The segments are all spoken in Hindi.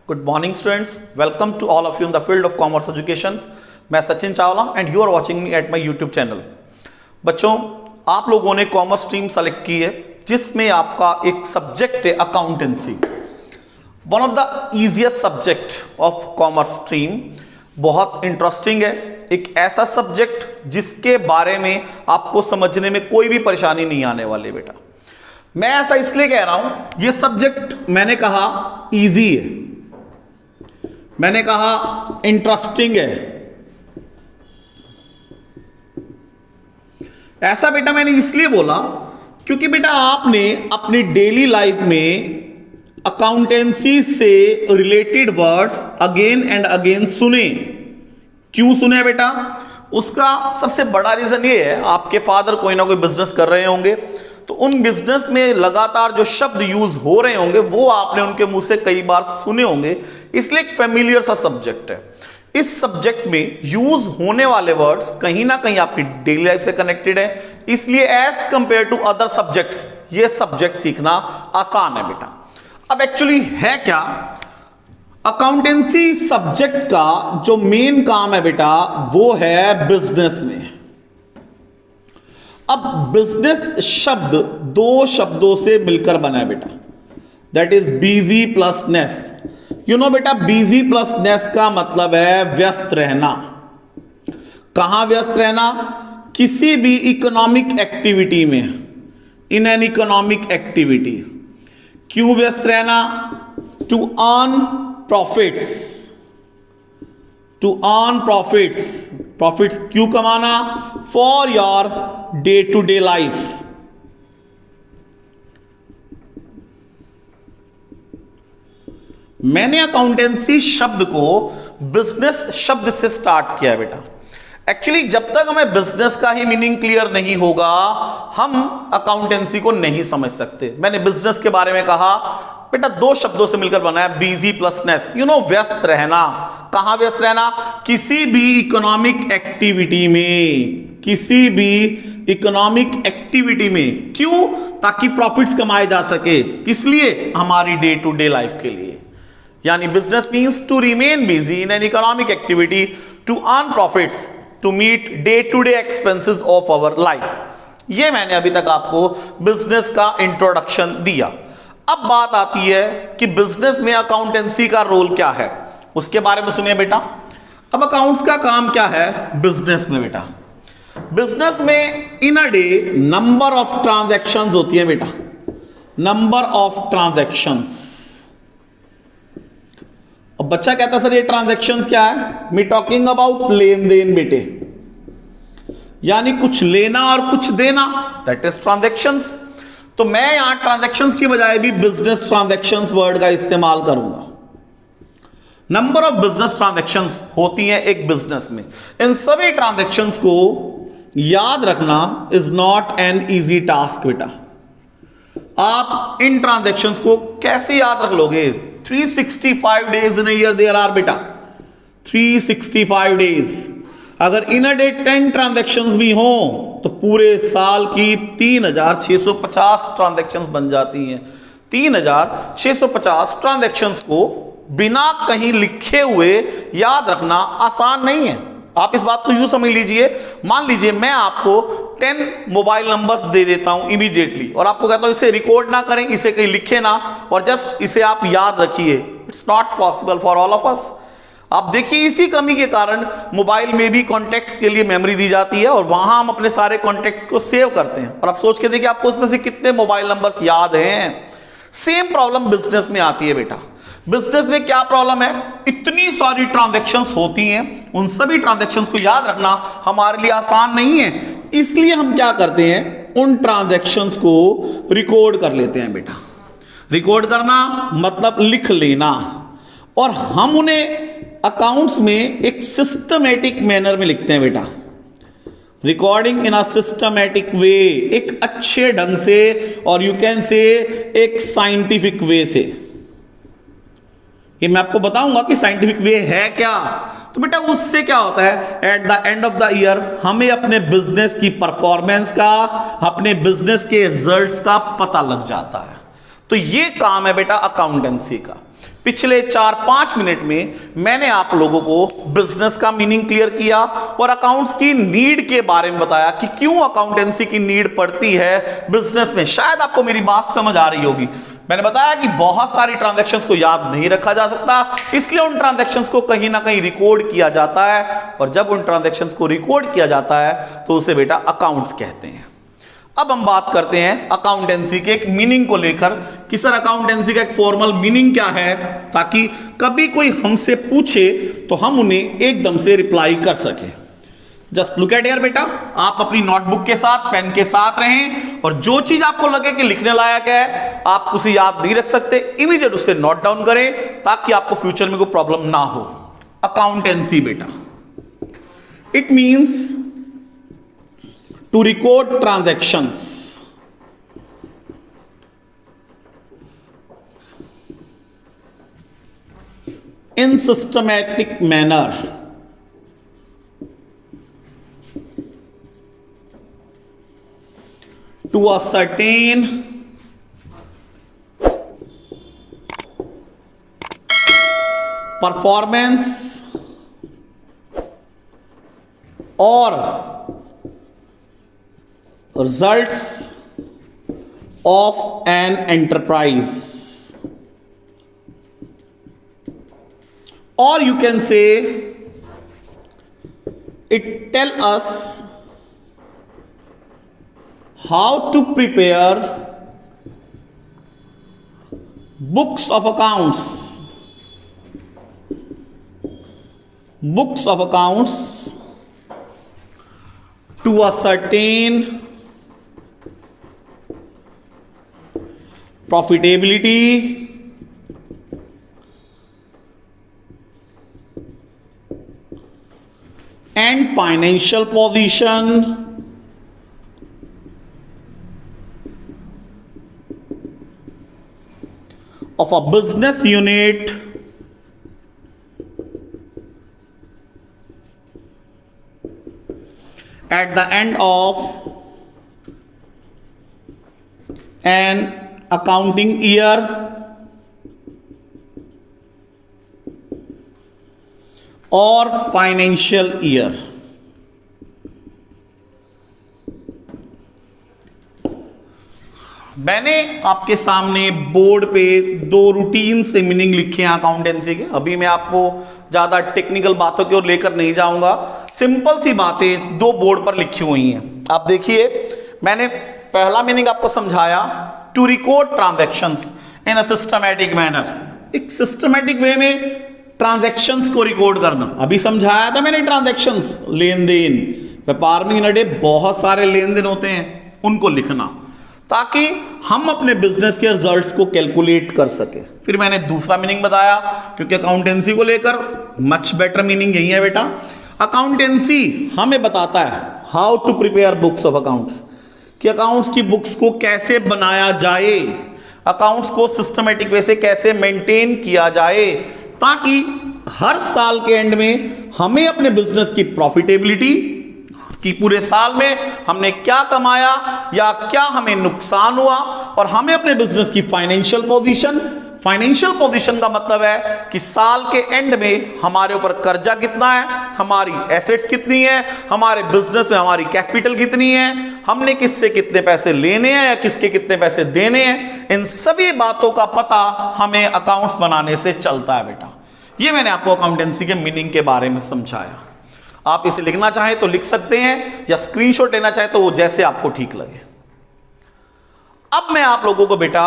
Good morning students, welcome to all of you in the field of commerce education. मैं Sachin Chawla and you are watching me at my YouTube channel. बच्चों, आप लोगों ने कॉमर्स स्ट्रीम सेलेक्ट की है जिसमें आपका एक सब्जेक्ट है accountancy. One of the easiest subject of commerce stream, बहुत इंटरेस्टिंग है। एक ऐसा सब्जेक्ट जिसके बारे में आपको समझने में कोई भी परेशानी नहीं आने वाली बेटा। मैं ऐसा इसलिए कह रहा हूं, ये सब्जेक्ट मैंने कहा इजी है, मैंने कहा इंटरेस्टिंग है। ऐसा बेटा मैंने इसलिए बोला क्योंकि बेटा आपने अपनी डेली लाइफ में अकाउंटेंसी से related words again and again सुने। क्यों सुने बेटा? उसका सबसे बड़ा रीजन ये है, आपके फादर कोई ना कोई बिजनेस कर रहे होंगे, तो उन बिजनेस में लगातार जो शब्द यूज हो रहे होंगे वो आपने उनके मुंह से कई बार सुने होंगे, इसलिए एक फेमिलियर सा सब्जेक्ट है। इस सब्जेक्ट में यूज होने वाले वर्ड्स कहीं ना कहीं आपकी डेली लाइफ से कनेक्टेड है, इसलिए as compare to other subjects ये सब्जेक्ट सीखना आसान है बेटा। अब एक्चुअली है क्या, अकाउंटेंसी सब्जेक्ट का जो मेन काम है बेटा वो है बिजनेस में। अब बिजनेस शब्द दो शब्दों से मिलकर बना है बेटा, that is busy plus ness. You know बेटा, बिजी प्लस नेस का मतलब है व्यस्त रहना। कहां व्यस्त रहना? किसी भी इकोनॉमिक एक्टिविटी में, इन एन इकोनॉमिक एक्टिविटी। क्यों व्यस्त रहना? To earn profits, to earn profits. Profits क्यों कमाना? For your day to day life. मैंने अकाउंटेंसी शब्द को बिजनेस शब्द से स्टार्ट किया बेटा। एक्चुअली जब तक हमें बिजनेस का ही मीनिंग क्लियर नहीं होगा हम अकाउंटेंसी को नहीं समझ सकते। मैंने बिजनेस के बारे में कहा बेटा दो शब्दों से मिलकर बना है, busy plus ness. You know, व्यस्त रहना। कहां व्यस्त रहना? किसी भी इकोनॉमिक एक्टिविटी में, किसी भी इकोनॉमिक एक्टिविटी में। क्यों? ताकि प्रॉफिट्स कमाए जा सके। किस लिए? हमारी डे टू डे लाइफ के लिए। यानी business means to remain busy in an economic activity, to earn profits, to meet day to day expenses of our life. ये मैंने अभी तक आपको बिजनेस का इंट्रोडक्शन दिया। अब बात आती है कि बिजनेस में अकाउंटेंसी का रोल क्या है, उसके बारे में सुनिए बेटा। अब अकाउंट्स का काम क्या है बिजनेस में बेटा? बिजनेस में in a day number of transactions होती है बेटा, नंबर ऑफ ट्रांजैक्शंस। अब बच्चा कहता सर ये ट्रांजैक्शंस क्या है? मी टॉकिंग अबाउट लेन देन बेटे, यानी कुछ लेना और कुछ देना, दैट इज ट्रांजैक्शंस। तो मैं यहां ट्रांजैक्शंस की बजाय भी बिजनेस ट्रांजैक्शंस वर्ड का इस्तेमाल करूंगा। नंबर ऑफ बिजनेस ट्रांजैक्शंस होती हैं एक बिजनेस में। इन सभी ट्रांजैक्शंस को याद रखना is not an easy task बेटा। आप इन ट्रांजैक्शंस को कैसे याद रख लोगे? 365 days in a year there are बेटा, 365 डेज। अगर इन अ डे 10 ट्रांजैक्शंस भी हो तो पूरे साल की 3650 ट्रांजैक्शंस बन जाती हैं। 3650 ट्रांजैक्शंस को बिना कहीं लिखे हुए याद रखना आसान नहीं है। आप इस बात को यूं समझ लीजिए, मान लीजिए मैं आपको 10 मोबाइल नंबर्स दे देता हूं इमीडिएटली और आपको कहता हूं इसे रिकॉर्ड ना करें, इसे कहीं लिखे ना, और जस्ट इसे आप याद रखिए। It's not possible for all of us. आप देखिए इसी कमी के कारण मोबाइल में भी कॉन्टेक्ट्स के लिए मेमोरी दी जाती है और वहां हम अपने सारे कॉन्टेक्ट्स को सेव करते हैं, और आप सोच के देखिए आपको उसमें से कितने मोबाइल नंबर्स याद हैं। सेम प्रॉब्लम बिजनेस में आती है बेटा। बिजनेस में क्या प्रॉब्लम है? इतनी सारी ट्रांजैक्शंस होती हैं, उन सभी ट्रांजैक्शंस को याद रखना हमारे लिए आसान नहीं है। इसलिए हम क्या करते हैं, उन ट्रांजैक्शंस को रिकॉर्ड कर लेते हैं बेटा। रिकॉर्ड करना मतलब लिख लेना, और हम उन्हें अकाउंट्स में एक सिस्टमैटिक मैनर में लिखते हैं बेटा। Recording in a systematic way, एक अच्छे ढंग से, और यू कैन से एक साइंटिफिक वे से। ये मैं आपको बताऊंगा कि साइंटिफिक वे है क्या। तो बेटा उससे क्या होता है, at the end of the year हमें अपने बिजनेस की परफॉर्मेंस का, अपने बिजनेस के रिजल्ट्स का पता लग जाता है। तो ये काम है बेटा अकाउंटेंसी का। पिछले 4-5 मिनट में मैंने आप लोगों को बिजनेस का मीनिंग क्लियर किया और अकाउंट्स की नीड के बारे में बताया कि क्यों अकाउंटेंसी की नीड पड़ती है बिजनेस में। शायद आपको मेरी बात समझ आ रही होगी। मैंने बताया कि बहुत सारी ट्रांजैक्शंस को याद नहीं रखा जा सकता, इसलिए उन ट्रांजैक्शंस को कहीं ना कहीं रिकॉर्ड किया जाता है, और जब उन ट्रांजैक्शंस को रिकॉर्ड किया जाता है तो उसे बेटा अकाउंट्स कहते हैं। अब हम बात करते हैं अकाउंटेंसी के एक मीनिंग को लेकर कि सर अकाउंटेंसी का एक फॉर्मल मीनिंग क्या है, ताकि कभी कोई हमसे पूछे तो हम उन्हें एकदम से रिप्लाई कर सके। जस्ट लुक एट हियर बेटा, आप अपनी नोटबुक के साथ पेन के साथ रहें, और जो चीज आपको लगे कि लिखने लायक है, आप उसे याद नहीं रख सकते, इमीडिएट उसे नोट डाउन करें ताकि आपको फ्यूचर में कोई प्रॉब्लम ना हो। अकाउंटेंसी बेटा, it means to record transactions in systematic manner to ascertain performance or results of an enterprise, or you can say it tell us how to prepare books of accounts to ascertain profitability and financial position of a business unit at the end of an accounting year और फाइनेंशियल ईयर। मैंने आपके सामने बोर्ड पे 2 रूटीन से मीनिंग लिखे हैं अकाउंटेंसी के। अभी मैं आपको ज्यादा टेक्निकल बातों की ओर लेकर नहीं जाऊंगा, सिंपल सी बातें 2 बोर्ड पर लिखी हुई हैं। आप देखिए, मैंने पहला मीनिंग आपको समझाया, to record transactions in a systematic manner, एक सिस्टमैटिक वे में ट्रांजैक्शंस को रिकॉर्ड करना। अभी समझाया था मैंने ट्रांजैक्शंस, लेन देन, व्यापार में नडे बहुत सारे लेन देन होते हैं, उनको लिखना ताकि हम अपने बिजनेस के रिजल्ट्स को कैलकुलेट कर सके। फिर मैंने दूसरा मीनिंग बताया, क्योंकि अकाउंटेंसी को लेकर मच बेटर मीनिंग यही है बेटा। अकाउंटेंसी हमें बताता है how to prepare books of accounts, कि अकाउंट्स की बुक्स को कैसे बनाया जाए, अकाउंट्स को सिस्टमेटिक वे से कैसे मेंटेन किया जाए, ताकि हर साल के एंड में हमें अपने बिजनेस की प्रॉफिटेबिलिटी कि पूरे साल में हमने क्या कमाया या क्या हमें नुकसान हुआ, और हमें अपने बिजनेस की फाइनेंशियल पोजीशन का मतलब है कि साल के एंड में हमारे ऊपर कर्जा कितना है, हमारी एसेट्स कितनी है, हमारे बिजनेस में हमारी कैपिटल कितनी है, हमने किससे कितने पैसे लेने हैं या किसके कितने पैसे देने हैं। इन सभी बातों का पता हमें अकाउंट्स बनाने से चलता है बेटा। ये मैंने आपको अकाउंटेंसी के मीनिंग के बारे में समझाया। आप इसे लिखना चाहें तो लिख सकते हैं, या स्क्रीनशॉट लेना चाहें तो वो जैसे आपको ठीक लगे। अब मैं आप लोगों को बेटा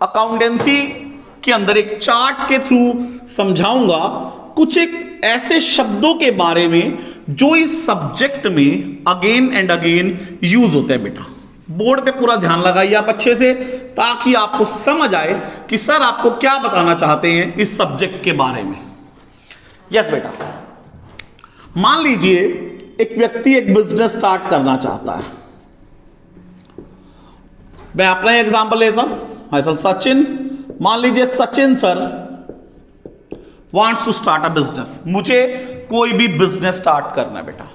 अकाउंटेंसी के अंदर एक चार्ट के थ्रू समझाऊंगा कुछ एक ऐसे शब्दों के बारे में जो इस सब्जेक्ट में अगेन एंड अगेन यूज होते हैं बेटा। बोर्ड पे पूरा ध्यान लगाइए आप अच्छे से, ताकि आपको समझ आए कि सर आपको क्या बताना चाहते हैं इस सब्जेक्ट के बारे में। यस बेटा, मान लीजिए एक व्यक्ति एक बिजनेस स्टार्ट करना चाहता है। मैं अपना एग्जांपल लेता हूं, सर सचिन, मान लीजिए Sachin sir wants to start a business. मुझे कोई भी बिजनेस स्टार्ट करना है बेटा।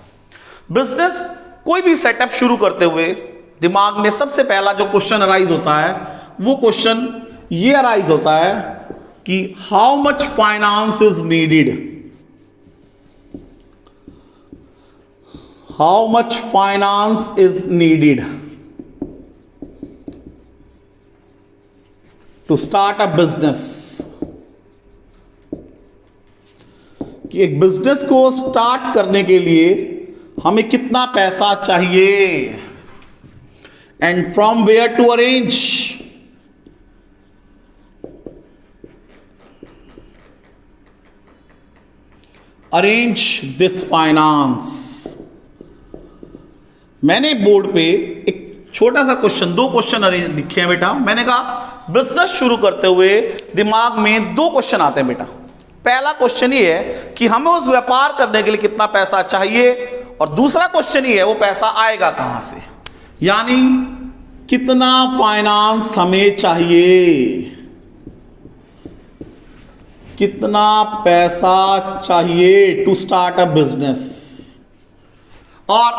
बिजनेस कोई भी सेटअप शुरू करते हुए दिमाग में सबसे पहला जो क्वेश्चन अराइज होता है, वो क्वेश्चन ये अराइज होता है कि how much finance is needed, how much finance is needed to start a business, कि एक बिजनेस को स्टार्ट करने के लिए हमें कितना पैसा चाहिए, and from where to arrange this finance. मैंने बोर्ड पे एक छोटा सा क्वेश्चन, 2 क्वेश्चन अरेंज लिखे हैं बेटा। मैंने कहा बिजनेस शुरू करते हुए दिमाग में 2 क्वेश्चन आते हैं बेटा। पहला क्वेश्चन ये है कि हमें उस व्यापार करने के लिए कितना पैसा चाहिए, और दूसरा क्वेश्चन ये है वो पैसा आएगा कहां से, यानी कितना फाइनेंस हमें चाहिए, कितना पैसा चाहिए टू स्टार्ट अ बिजनेस, और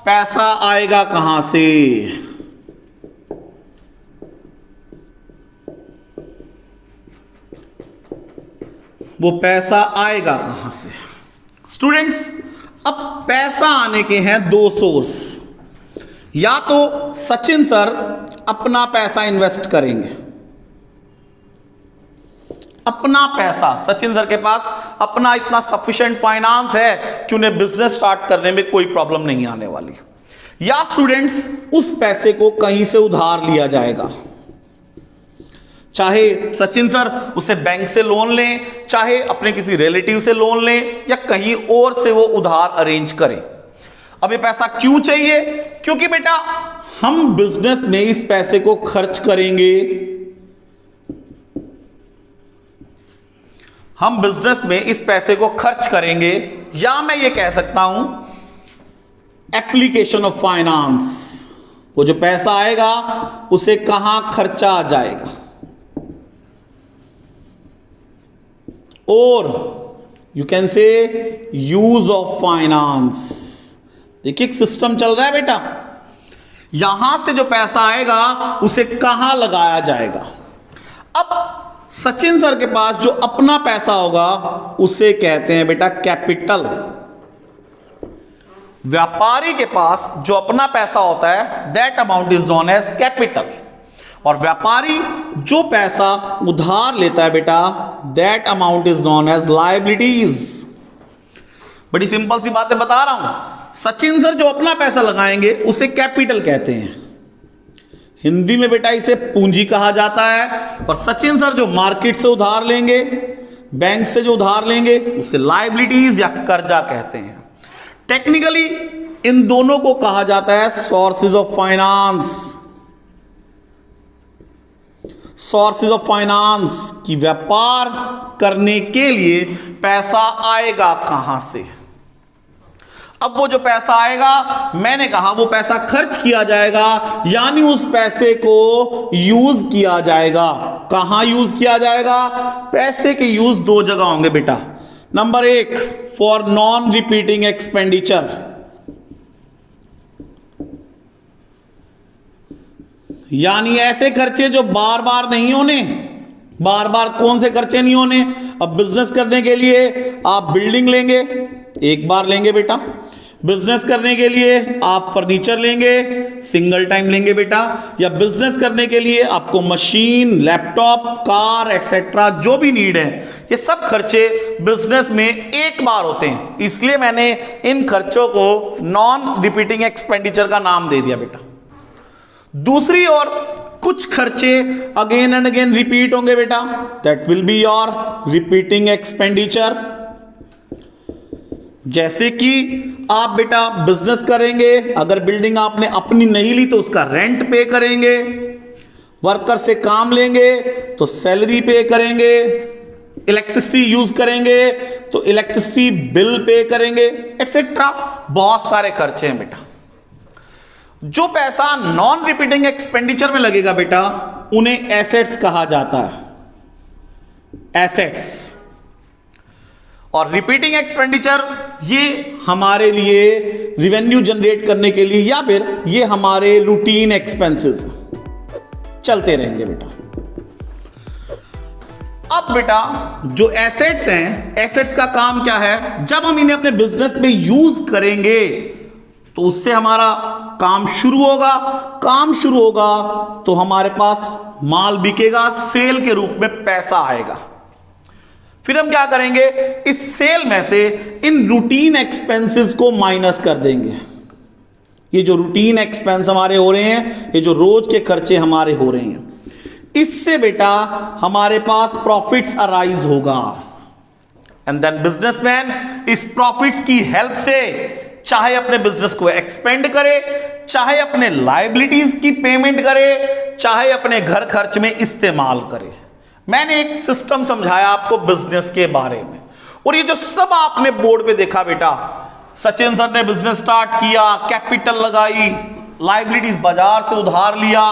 पैसा आएगा कहां से। वो पैसा आएगा कहां से। स्टूडेंट्स, अब पैसा आने के हैं 2 सोर्स। या तो सचिन सर अपना पैसा इन्वेस्ट करेंगे, अपना पैसा, सचिन सर के पास अपना इतना सफिशिएंट फाइनेंस है कि उन्हें बिजनेस स्टार्ट करने में कोई प्रॉब्लम नहीं आने वाली। या स्टूडेंट्स, उस पैसे को कहीं से उधार लिया जाएगा, चाहे सचिन सर उसे बैंक से लोन लें, चाहे अपने किसी रिलेटिव से लोन लें, या कहीं और से वो उधार अरेंज करें। अब ये पैसा क्यों चाहिए? क्योंकि बेटा हम बिजनेस में इस पैसे को खर्च करेंगे, हम बिजनेस में इस पैसे को खर्च करेंगे, या मैं ये कह सकता हूं एप्लीकेशन ऑफ फाइनेंस। वो जो पैसा आएगा उसे कहां खर्चा जाएगा, और you can say use of finance. देखिए एक सिस्टम चल रहा है बेटा, यहां से जो पैसा आएगा उसे कहां लगाया जाएगा। अब सचिन सर के पास जो अपना पैसा होगा उसे कहते हैं बेटा कैपिटल। व्यापारी के पास जो अपना पैसा होता है that amount is known as capital, और व्यापारी जो पैसा उधार लेता है बेटा that amount is known as liabilities. बड़ी सिंपल सी बातें बता रहा हूं। सचिन सर जो अपना पैसा लगाएंगे उसे कैपिटल कहते हैं, हिंदी में बेटा इसे पूंजी कहा जाता है। और सचिन सर जो मार्केट से उधार लेंगे, बैंक से जो उधार लेंगे उसे लायबिलिटीज या कर्जा कहते हैं। टेक्निकली इन दोनों को कहा जाता है sources of finance. Sources of finance की व्यापार करने के लिए पैसा आएगा कहां से। अब वो जो पैसा आएगा, मैंने कहा वो पैसा खर्च किया जाएगा, यानी उस पैसे को यूज किया जाएगा। कहां यूज किया जाएगा? पैसे के यूज 2 जगह होंगे बेटा। Number 1 for non repeating expenditure, यानी ऐसे खर्चे जो बार बार नहीं होने। बार बार कौन से खर्चे नहीं होने? अब बिजनेस करने के लिए आप बिल्डिंग लेंगे, एक बार लेंगे बेटा। बिजनेस करने के लिए आप फर्नीचर लेंगे, सिंगल टाइम लेंगे बेटा। या बिजनेस करने के लिए आपको मशीन, लैपटॉप, कार एक्सेट्रा जो भी नीड है, ये सब खर्चे बिजनेस में एक बार होते हैं। इसलिए मैंने इन खर्चों को नॉन रिपीटिंग एक्सपेंडिचर का नाम दे दिया बेटा। दूसरी ओर कुछ खर्चे अगेन एंड अगेन रिपीट होंगे बेटा, that will be your repeating expenditure. जैसे कि आप बेटा बिजनेस करेंगे, अगर बिल्डिंग आपने अपनी नहीं ली तो उसका रेंट पे करेंगे, वर्कर से काम लेंगे तो सैलरी पे करेंगे, इलेक्ट्रिसिटी यूज करेंगे तो इलेक्ट्रिसिटी बिल पे करेंगे, एक्सेट्रा। बहुत सारे खर्चे हैं बेटा। जो पैसा नॉन रिपीटिंग एक्सपेंडिचर में लगेगा बेटा उन्हें एसेट्स कहा जाता है, एसेट्स। और रिपीटिंग एक्सपेंडिचर ये हमारे लिए रिवेन्यू जनरेट करने के लिए, या फिर ये हमारे रूटीन एक्सपेंसेस चलते रहेंगे बेटा। अब बेटा जो एसेट्स हैं, एसेट्स का काम क्या है, जब हम इन्हें अपने बिजनेस में यूज करेंगे तो उससे हमारा काम शुरू होगा, काम शुरू होगा तो हमारे पास माल बिकेगा, सेल के रूप में पैसा आएगा। फिर हम क्या करेंगे, इस सेल में से इन रूटीन एक्सपेंसेस को माइनस कर देंगे। ये जो रूटीन एक्सपेंस हमारे हो रहे हैं, ये जो रोज के खर्चे हमारे हो रहे हैं, इससे बेटा हमारे पास प्रॉफिट्स अराइज होगा। एंड देन बिजनेसमैन इस प्रॉफिट्स की हेल्प से चाहे अपने बिजनेस को एक्सपेंड करे, चाहे अपने लायबिलिटीज की पेमेंट करे, चाहे अपने घर खर्च में इस्तेमाल करे। मैंने एक सिस्टम समझाया आपको बिजनेस के बारे में, और ये जो सब आपने बोर्ड पे देखा बेटा, सचिन सर ने बिजनेस स्टार्ट किया, कैपिटल लगाई, लायबिलिटीज बाजार से उधार लिया,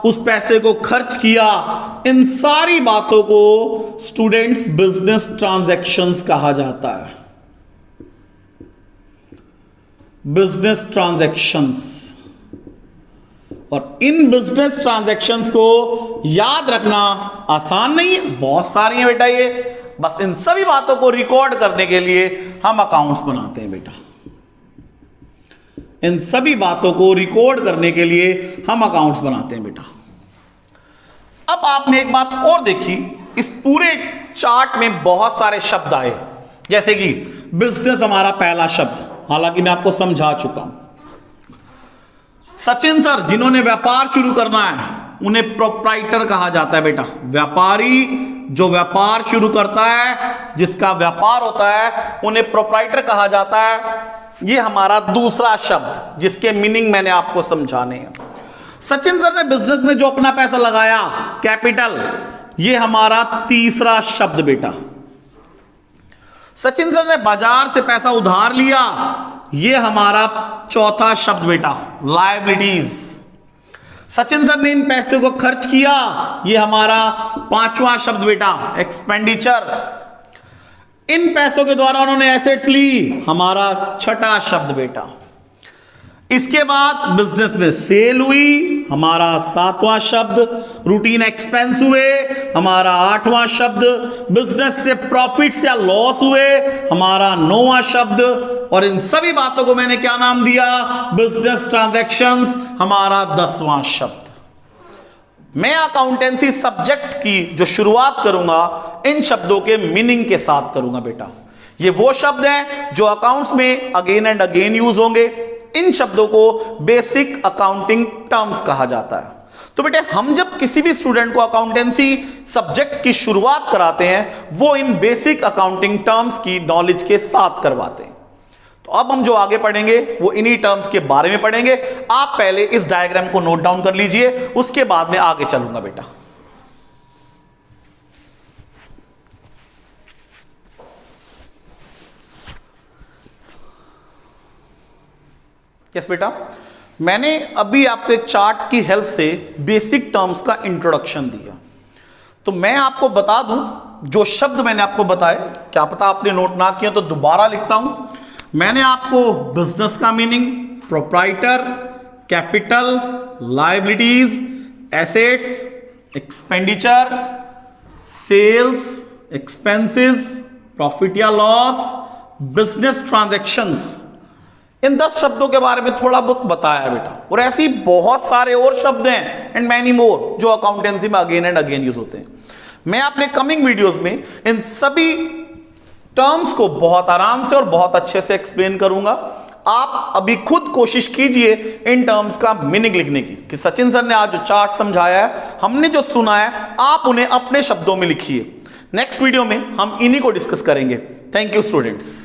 उस पैसे को खर्च किया, इन सारी बातों को स्टूडेंट्स बिजनेस ट्रांजैक्शंस कहा जाता है। Business transactions. और इन बिजनेस ट्रांजैक्शंस को याद रखना आसान नहीं है, बहुत सारी है बेटा ये। बस इन सभी बातों को रिकॉर्ड करने के लिए हम अकाउंट्स बनाते हैं बेटा। इन सभी बातों को रिकॉर्ड करने के लिए हम अकाउंट्स बनाते हैं बेटा। अब आपने एक बात और देखी, इस पूरे चार्ट में बहुत सारे शब्द आए, जैसे कि बिजनेस हमारा पहला शब्द, हालांकि मैं आपको समझा चुका हूं। सचिन सर जिन्होंने व्यापार शुरू करना है उन्हें प्रोप्राइटर कहा जाता है बेटा। व्यापारी जो व्यापार शुरू करता है, जिसका व्यापार होता है, उन्हें प्रोप्राइटर कहा जाता है। ये हमारा दूसरा शब्द जिसके मीनिंग मैंने आपको समझाने हैं। सचिन सर ने बिजनेस में जो अपना पैसा लगाया, कैपिटल, ये हमारा तीसरा शब्द बेटा। सचिन सर ने बाजार से पैसा उधार लिया, ये हमारा चौथा शब्द बेटा, लायबिलिटीज। सचिन सर ने इन पैसे को खर्च किया, ये हमारा पांचवा शब्द बेटा, एक्सपेंडिचर। इन पैसों के द्वारा उन्होंने एसेट्स ली, हमारा छठा शब्द बेटा। इसके बाद बिजनेस में सेल हुई, हमारा सातवां शब्द। रूटीन एक्सपेंस हुए, हमारा आठवां शब्द। बिजनेस से प्रॉफिट्स या लॉस हुए, हमारा नौवां शब्द। और इन सभी बातों को मैंने क्या नाम दिया, बिजनेस ट्रांजैक्शंस, हमारा 10वां शब्द। मैं अकाउंटेंसी सब्जेक्ट की जो शुरुआत करूंगा इन शब्दों के मीनिंग के साथ करूंगा बेटा। ये वो शब्द हैं जो अकाउंट्स में अगेन एंड अगेन यूज होंगे। इन शब्दों को बेसिक अकाउंटिंग टर्म्स कहा जाता है। तो बेटे हम जब किसी भी स्टूडेंट को अकाउंटेंसी सब्जेक्ट की शुरुआत कराते हैं, वो इन बेसिक अकाउंटिंग टर्म्स की नॉलेज के साथ करवाते हैं। तो अब हम जो आगे पढ़ेंगे वो इन्हीं टर्म्स के बारे में पढ़ेंगे। आप पहले इस डायग्राम को नोट डाउन कर लीजिए, उसके बाद में आगे चलूंगा बेटा। यस बेटा, मैंने अभी आपको एक चार्ट की हेल्प से बेसिक टर्म्स का इंट्रोडक्शन दिया। तो मैं आपको बता दूं, जो शब्द मैंने आपको बताए, क्या पता आपने नोट ना किया तो दोबारा लिखता हूं। मैंने आपको बिजनेस का meaning, proprietor, capital, liabilities, assets, expenditure, sales, expenses, profit या लॉस, बिजनेस ट्रांजैक्शंस, इन 10 शब्दों के बारे में थोड़ा बहुत बताया बेटा। और ऐसे ही बहुत सारे और शब्द हैं एंड मैनी मोर जो अकाउंटेंसी में अगेन एंड अगेन यूज होते हैं। मैं अपने कमिंग वीडियोस में इन सभी टर्म्स को बहुत आराम से और बहुत अच्छे से एक्सप्लेन करूंगा। आप अभी खुद कोशिश कीजिए इन टर्म्स का मीनिंग लिखने की, कि सचिन सर ने आज जो चार्ट समझाया है, हमने जो सुना है, आप उन्हें अपने शब्दों में लिखिए। नेक्स्ट वीडियो में हम इन्हीं को डिस्कस करेंगे। Thank you students.